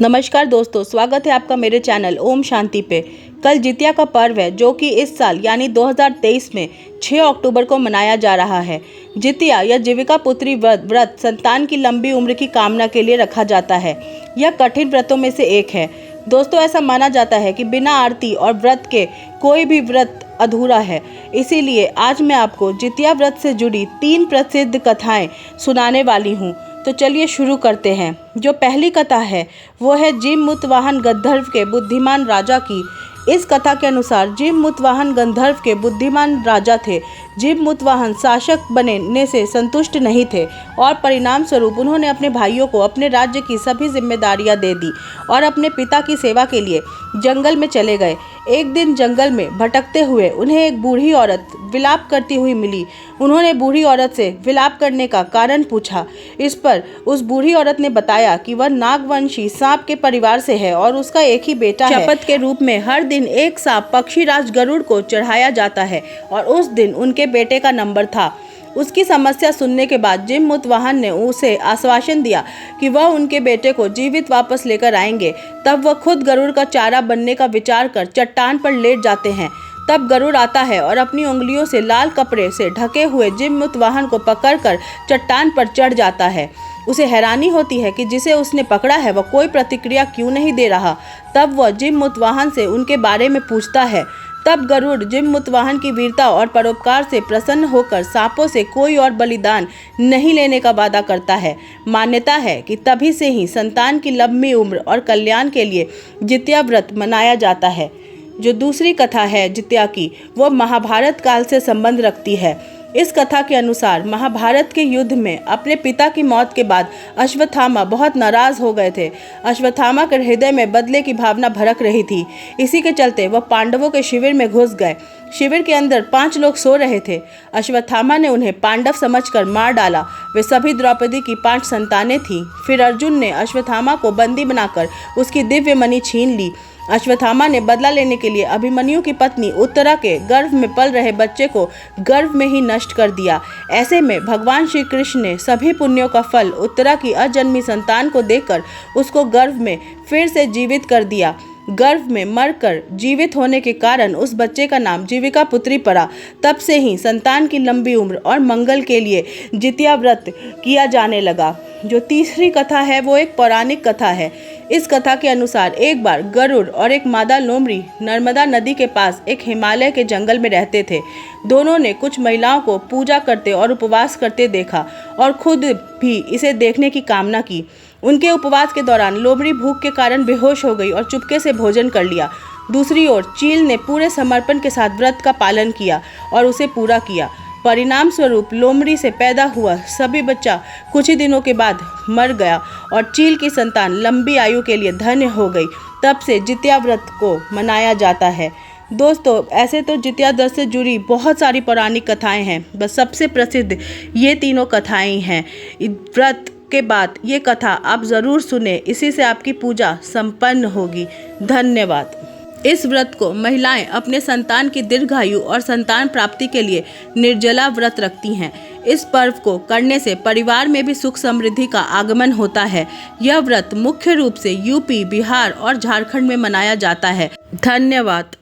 नमस्कार दोस्तों, स्वागत है आपका मेरे चैनल ओम शांति पे। कल जितिया का पर्व है जो कि इस साल यानी 2023 में 6 अक्टूबर को मनाया जा रहा है। जितिया या जीविका पुत्री व्रत संतान की लंबी उम्र की कामना के लिए रखा जाता है। यह कठिन व्रतों में से एक है। दोस्तों, ऐसा माना जाता है कि बिना आरती और व्रत के कोई भी व्रत अधूरा है। इसीलिए आज मैं आपको जितिया व्रत से जुड़ी 3 प्रसिद्ध कथाएं सुनाने वाली हूँ। तो चलिए शुरू करते हैं। जो पहली कथा है वो है जिममुतवाहन गंधर्व के बुद्धिमान राजा की। इस कथा के अनुसार जिममुतवाहन गंधर्व के बुद्धिमान राजा थे। जिममुतवाहन शासक बनने से संतुष्ट नहीं थे और परिणाम स्वरूप उन्होंने अपने भाइयों को अपने राज्य की सभी जिम्मेदारियां दे दी और अपने पिता की सेवा के लिए जंगल में चले गए। एक दिन जंगल में भटकते हुए उन्हें एक बूढ़ी औरत विलाप करती हुई मिली। उन्होंने बूढ़ी औरत से विलाप करने का कारण पूछा। इस पर उस बूढ़ी औरत ने बताया कि वह नागवंशी सांप के परिवार से है और उसका एक ही बेटा है। शपथ के रूप में हर दिन एक सांप पक्षीराज गरुड़ को चढ़ाया जाता है और उस दिन उनके बेटे का नंबर था। उसकी समस्या सुनने के बाद जिममुतवाहन ने उसे आश्वासन दिया कि वह उनके बेटे को जीवित वापस लेकर आएंगे। तब वह खुद गरुड़ का चारा बनने का विचार कर चट्टान पर लेट जाते हैं। तब गरुड़ आता है और अपनी उंगलियों से लाल कपड़े से ढके हुए जिममुतवाहन को पकड़कर चट्टान पर चढ़ जाता है। उसे हैरानी होती है कि जिसे उसने पकड़ा है वह कोई प्रतिक्रिया क्यों नहीं दे रहा। तब वह जिममुतवाहन से उनके बारे में पूछता है। तब गरुड़ जिममुतवाहन की वीरता और परोपकार से प्रसन्न होकर सांपों से कोई और बलिदान नहीं लेने का वादा करता है। मान्यता है कि तभी से ही संतान की लंबी उम्र और कल्याण के लिए जितिया व्रत मनाया जाता है। जो दूसरी कथा है जितिया की, वो महाभारत काल से संबंध रखती है। इस कथा के अनुसार महाभारत के युद्ध में अपने पिता की मौत के बाद अश्वत्थामा बहुत नाराज हो गए थे। अश्वत्थामा के हृदय में बदले की भावना भड़क रही थी। इसी के चलते वह पांडवों के शिविर में घुस गए। शिविर के अंदर 5 लोग सो रहे थे। अश्वत्थामा ने उन्हें पांडव समझकर मार डाला। वे सभी द्रौपदी की 5 संतानें थीं। फिर अर्जुन ने अश्वत्थामा को बंदी बनाकर उसकी दिव्य मणि छीन ली। अश्वत्थामा ने बदला लेने के लिए अभिमन्यु की पत्नी उत्तरा के गर्भ में पल रहे बच्चे को गर्भ में ही नष्ट कर दिया। ऐसे में भगवान श्री कृष्ण ने सभी पुण्यों का फल उत्तरा की अजन्मी संतान को देकर उसको गर्भ में फिर से जीवित कर दिया। गर्भ में मरकर जीवित होने के कारण उस बच्चे का नाम जीविका पुत्री पड़ा। तब से ही संतान की लंबी उम्र और मंगल के लिए जितिया व्रत किया जाने लगा। जो तीसरी कथा है वो एक पौराणिक कथा है। इस कथा के अनुसार एक बार गरुड़ और एक मादा लोमड़ी नर्मदा नदी के पास एक हिमालय के जंगल में रहते थे। दोनों ने कुछ महिलाओं को पूजा करते और उपवास करते देखा और खुद भी इसे देखने की कामना की। उनके उपवास के दौरान लोमड़ी भूख के कारण बेहोश हो गई और चुपके से भोजन कर लिया। दूसरी ओर चील ने पूरे समर्पण के साथ व्रत का पालन किया और उसे पूरा किया। परिणाम स्वरूप लोमड़ी से पैदा हुआ सभी बच्चा कुछ ही दिनों के बाद मर गया और चील की संतान लंबी आयु के लिए धन्य हो गई। तब से जितिया व्रत को मनाया जाता है। दोस्तों, ऐसे तो जितिया व्रत से जुड़ी बहुत सारी पौराणिक कथाएं हैं, बस सबसे प्रसिद्ध ये तीनों कथाएं हैं। व्रत के बाद ये कथा आप ज़रूर सुने, इसी से आपकी पूजा संपन्न होगी। धन्यवाद। इस व्रत को महिलाएं अपने संतान की दीर्घायु और संतान प्राप्ति के लिए निर्जला व्रत रखती हैं। इस पर्व को करने से परिवार में भी सुख समृद्धि का आगमन होता है। यह व्रत मुख्य रूप से यूपी, बिहार और झारखंड में मनाया जाता है। धन्यवाद।